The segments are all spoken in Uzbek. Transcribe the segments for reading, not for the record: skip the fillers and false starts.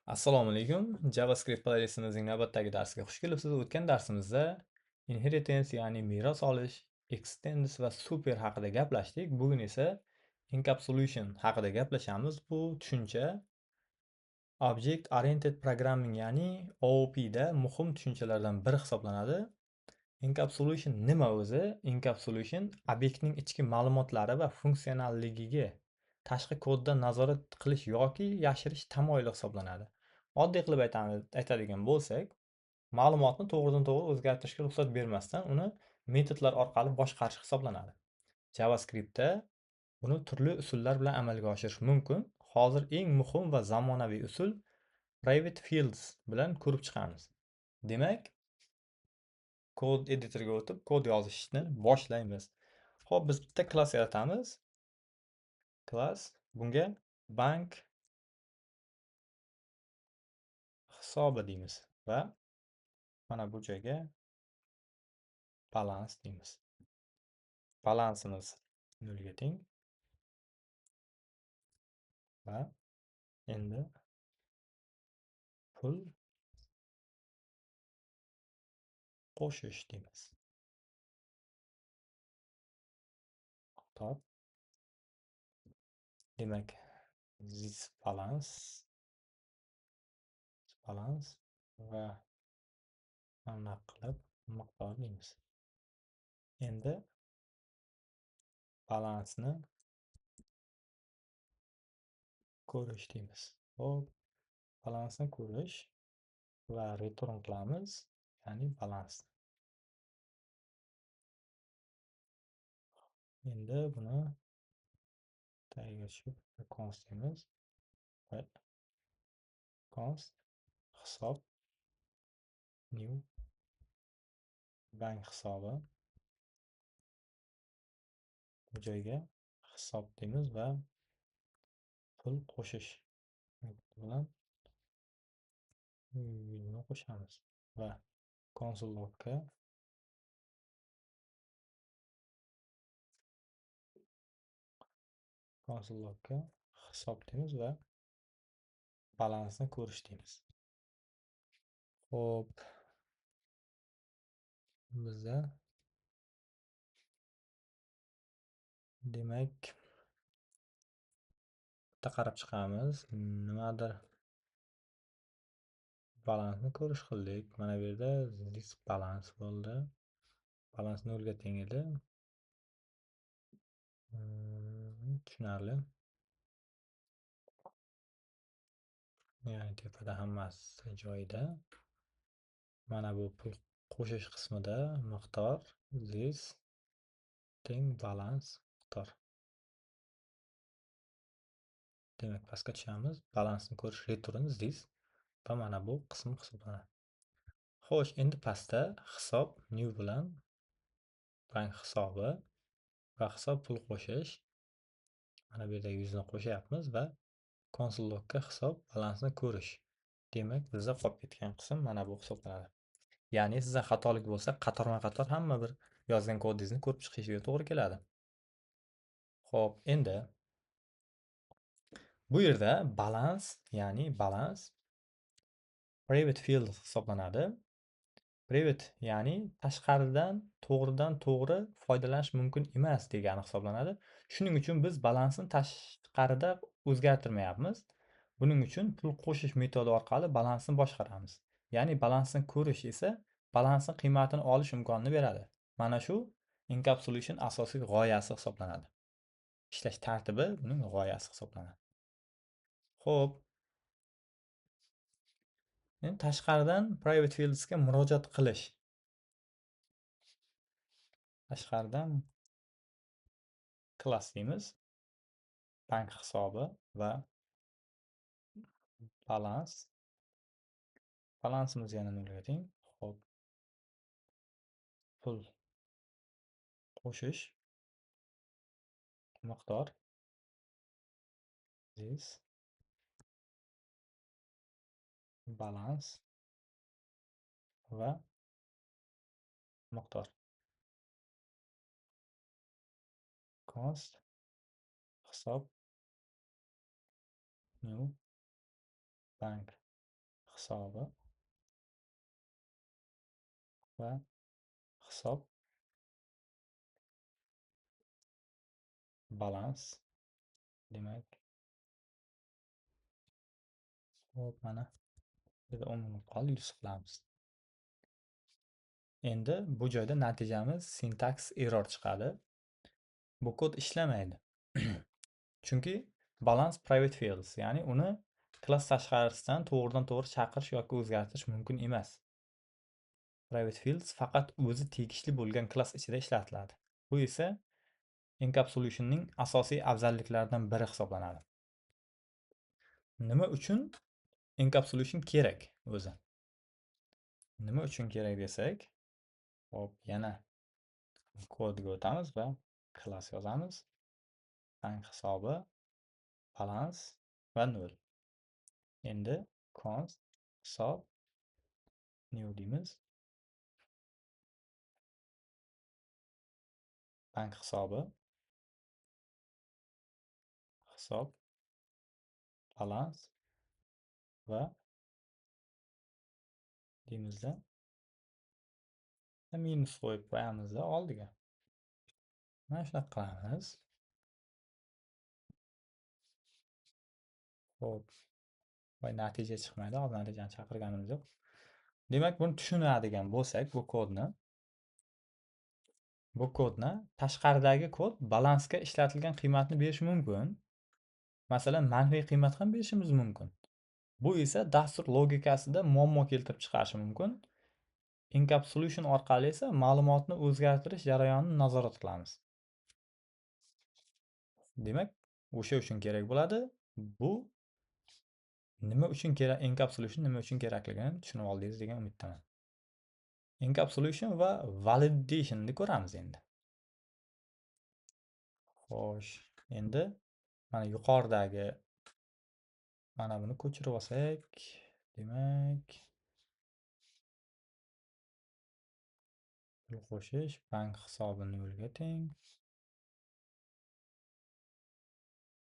Assalomu alaykum. JavaScript playlistimizning navbatdagi darsiga xush kelibsiz. O'tgan darsimizda inheritance, ya'ni meros olish, extends va super haqida gaplashdik. Bugun esa encapsulation haqida gaplashamiz. Bu tushuncha Object Oriented Programming, ya'ni OOP da muhim tushunchalardan biri hisoblanadi. Encapsulation nima o'zi? Encapsulation obyektning ichki ma'lumotlari va funksionalligiga tashqi koddan nazorat qilish yoki yashirish tamoyili hisoblanadi. Oddiy qilib aytadigan bo'lsak, ma'lumotni to'g'ridan to'g'ri o'zgartirishga ruxsat bermasdan uni metodlar orqali boshqarish hisoblanadi. JavaScriptda buni turli usullar bilan amalga oshirish mumkin. Hozir eng muhim va zamonaviy usul private fields bilan ko'rib chiqamiz. Demak, kod editoriga o'tib kod yozishni boshlaymiz. Xo'p, biz bitta klass yaratamiz. Klass bunga bank hisobi deymiz va mana bu joyga balans deymiz. Balansimiz 0 ga teng va endi pul qo'shish deymiz. Top. Demak, this balance va mana qilib miqdor deymiz. Endi balansni ko'rish deymiz. Xo'p, balansni ko'rish va return qilamiz, ya'ni balans. Endi buni tagiga tushib const deymiz va const hisob new bank hisobi bu joyga hisob deymiz va pul qo'shish bilan qo'shamiz va console logga hisob deymiz va balansni ko'rish deymiz. Xo'p, bizda demak bitta qarab chiqamiz. Nimadir balansni ko'rish qildik. Mana bu yerda this balans bo'ldi. Balans 0 ga teng edi. Tushunarli. Ya'ni tepada hammasi joyida. Mana bu pul qo'shish qismida miqdor this teng balans miqdor. Demak, pastga tushamiz. Balansni ko'rish return this va mana bu qism hisoblanadi. Xo'sh, endi pastda hisob new bilan bank hisobi va hisob pul qo'shish. Mana bu yerda 100 ni qo'shyapmiz va console logga hisob balansni ko'rish. Demak, bizda qolib ketgan qism mana bu hisoblanadi. Ya'ni sizda xatolik bo'lsa, qatorma-qator hamma bir yozgan kodingizni ko'rib chiqishiga to'g'ri keladi. Xo'p, endi bu yerda balans, ya'ni balans private field hisoblanadi. Private, ya'ni tashqaridan to'g'ridan to'g'ri foydalanish mumkin emas degani hisoblanadi. Shuning uchun biz balansni tashqarida o'zgartirmayapmiz. Buning uchun pul qo'shish metodi orqali balansni boshqaramiz. Ya'ni balansni ko'rish esa balansning qiymatini olish imkonini beradi. Mana shu encapsulation asosiy g'oyasi hisoblanadi. Ishlash tartibi buning g'oyasi hisoblanadi. Xo'p, endi tashqaridan private fieldsga murojaat qilish. Tashqaridan class deymiz. Bank hisobi va balans. Balansimiz yana 0 ga teng. Xo'p, pul qo'shish miqdor this balans va miqdor const hisob new bank. hisobi va hisob balans. Demak, hop mana juda o'nglanib qoldi, yuz qilamiz. Endi bu joyda natijamiz syntax error chiqadi. Bu kod ishlamaydi. Chunki balance private fields, ya'ni uni klass tashqarisidan to'g'ridan to'g'ri chaqirish yoki o'zgartirish mumkin emas. Private fields faqat o'zi tegishli bo'lgan klass ichida ishlatiladi. Bu esa encapsulationning asosiy afzalliklaridan biri hisoblanadi. Nima uchun encapsulation kerak o'zi? Nima uchun kerak desak, hop, yana kodga o'tamiz va klass yozamiz. Bank hisobi, balans va 0. Endi const hisob new deymiz. Bank hisobi, hisob, balans va deymizda minus qo'yib qo'yamiz oldiga. Mana shunaqa qilamiz. Xo'p, voy natija chiqmaydi. Hozir natijani chaqirganimiz yo'q. Demak, buni tushunadigan bo'lsak, bu kodni tashqaridagi kod balansga ishlatilgan qiymatni berishi mumkin. Masalan, manfiy qiymat ham berishimiz mumkin. Bu esa dastur logikasida muammo keltirib chiqarishi mumkin. Encapsulation orqali esa ma'lumotni o'zgartirish jarayonini nazorat qilamiz. Demak, o'sha uchun kerak bo'ladi. Bu nima uchun kerak, encapsulation nima uchun kerakligini tushunib oldingiz degan umiddaman. Encapsulation va validationni ko'ramiz endi. Xo'sh, endi mana yuqoridagi mana buni ko'chirib olsak, demak, pul qo'shish bank hisobi 0 ga teng.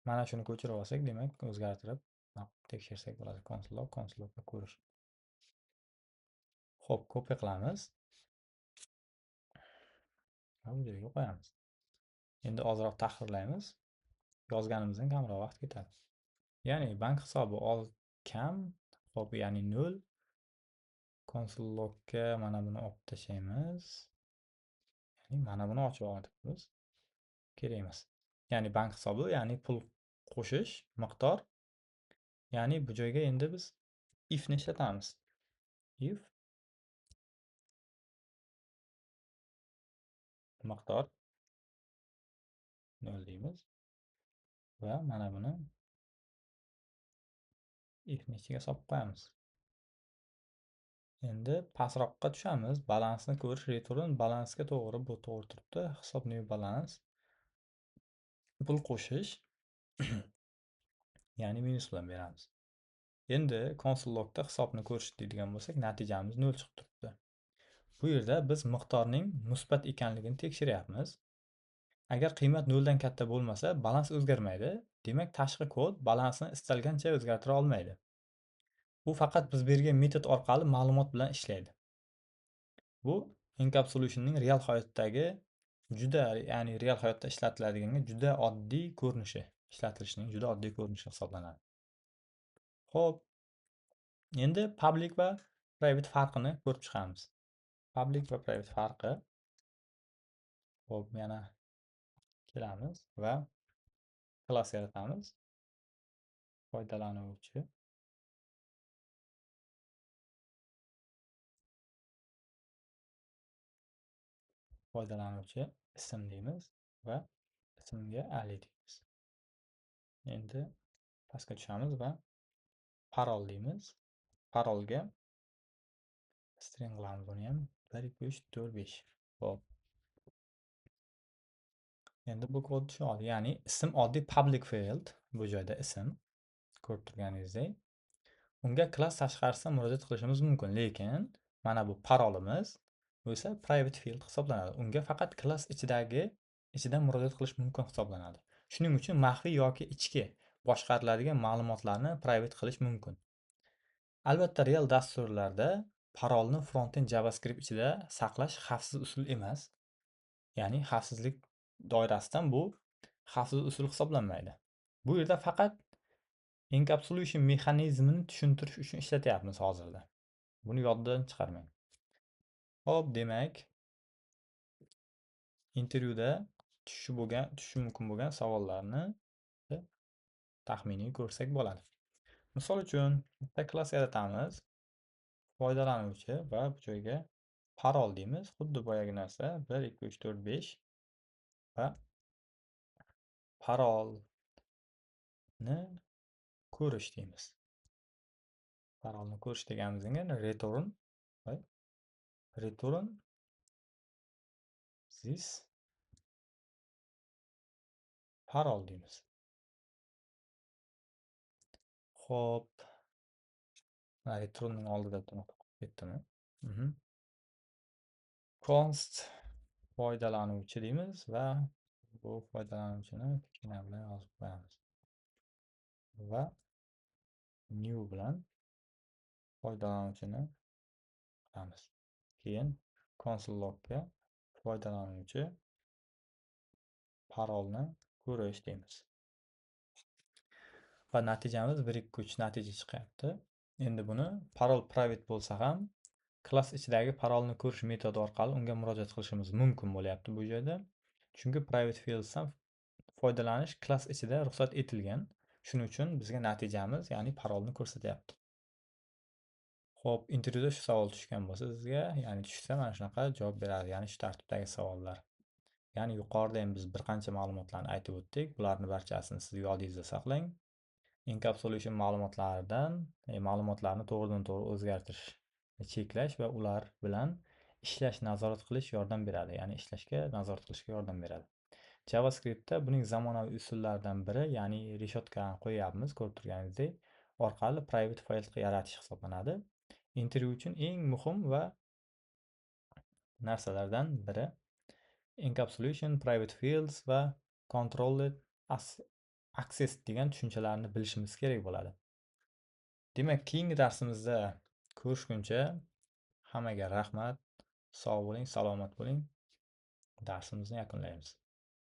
Mana shuni ko'chirib olsak, demak, o'zgartirib tekshirsak bo'ladi. Konsolga ko'rish. Xo'p, kopiya qilamiz. Bu yerga qo'yamiz. Endi ozroq tahrirlaymiz. Yozganimizdan kamroq vaqt ketadi. Ya'ni bank hisobi kam, xo'p, ya'ni 0. Konsolga mana buni olib tashlaymiz. Ya'ni mana buni ochib olamiz. Kerak emas. Ya'ni bank hisobi, ya'ni pul qo'shish miqdor. Ya'ni bu joyga endi biz if ni ishlatamiz. If miqdor 0 deymiz va mana buni if ni ichiga solib qo'yamiz. Endi pastroqqa tushamiz. Balansni ko'rish return balansga to'g'ri, bu to'g'ri turibdi. Hisob new balans. Pul qo'shish ya'ni minus bilan beramiz. Endi console logda hisobni ko'rish deydigan bo'lsak, natijamiz 0 chiqib turibdi. Bu yerda biz miqdorning musbat ekanligini tekshiryapmiz. Agar qiymat 0 dan katta bo'lmasa, balans o'zgarmaydi. Demak, tashqi kod balansni istalgancha o'zgartira olmaydi. U faqat biz bergan metod orqali ma'lumot bilan ishlaydi. Bu encapsulationning real hayotdagi ya'ni real hayotda ishlatiladiganga juda oddiy ko'rinishi, ishlatilishining juda oddiy ko'rinishi hisoblanadi. Xo'p, endi public va private farqini ko'rib chiqamiz. Public va private farqi. Xo'p, yana kelamiz va klass yaratamiz. Foydalanuvchi ism deymiz va ismga Ali deymiz. Endi pastga tushamiz va parol deymiz. Parolga string qilamiz buni ham 1 2 3 4 5. Xo'p. Endi bu kod shu oldi, ya'ni ism oddiy public field, bu joyda ism ko'rib turganingizdek. Unga klass tashqarisidan murojaat qilishimiz mumkin, lekin mana bu parolimiz bu esa private field hisoblanadi. Unga faqat klass ichidan murojaat qilish mumkin hisoblanadi. Shuning uchun maxfiy yoki ichki boshqariladigan ma'lumotlarni private qilish mumkin. Albatta, real dasturlarda parolni frontend JavaScript ichida saqlash xavfsiz usul emas. Ya'ni xavfsizlik doirasidan bu xavfsiz usul hisoblanmaydi. Bu yerda faqat encapsulation mexanizmini tushuntirish uchun ishlatyapmiz hozirda. Buni yoddan chiqarmang. Hop, demak, intervyuda tushishi mumkin bo'lgan savollarni taxminiy ko'rsak bo'ladi. Misol uchun, bitta klass yaratamiz. Foydalanuvchi va bu joyga parol deymiz. Xuddi boyagi narsa 1 2 3 4 5 va parolni ko'rish deymiz. Parolni ko'rish deganimizga return this parol deymiz. Xo'p, returnning oldida ketdimi? Const foydalanuvchi deymiz va bu foydalanuvchini kichkina bilan yozib qo'yamiz. Va new bilan foydalanuvchini qilamiz. Keyin console logga foydalanuvchi parolni ko'rish deymiz. Va natijamiz 1 2 3 natija chiqyapti. Endi buni parol private bo'lsa ham klass ichidagi parolni ko'rish metodi orqali unga murojaat qilishimiz mumkin bo'lyapti bu joyda. Chunki private fieldsdan foydalanish klass ichida ruxsat etilgan. Shuning uchun bizga natijamiz, ya'ni parolni ko'rsatyapti. Xo'p, intervyuda shu savol tushgan bo'lsa sizga, ya'ni tushsa mana shunaqa javob beradi, ya'ni shu tartibdagi savollar. Ya'ni yuqorida ham biz bir qancha ma'lumotlarni aytib o'tdik. Bularni barchasini siz yodingizda saqlang. Encapsulation ma'lumotlaridan ma'lumotlarni to'g'ridan-to'g'ri o'zgartirish, cheklash va ular bilan ishlash, nazorat qilish yordam beradi. Ya'ni ishlashga, nazorat qilishga yordam beradi. JavaScriptda buning zamonaviy usullaridan biri, ya'ni reshotkani qo'yyapmiz, ko'rib turganingizdek, orqali private fayl yaratish hisoblanadi. Intervyu uchun eng muhim va narsalardan biri encapsulation, private fields va controlled access degan tushunchalarni bilishimiz kerak bo'ladi. Demak, keyingi darsimizda ko'rishguncha hammaga rahmat. Sog' bo'ling, salomat bo'ling. Darsimizni yakunlaymiz.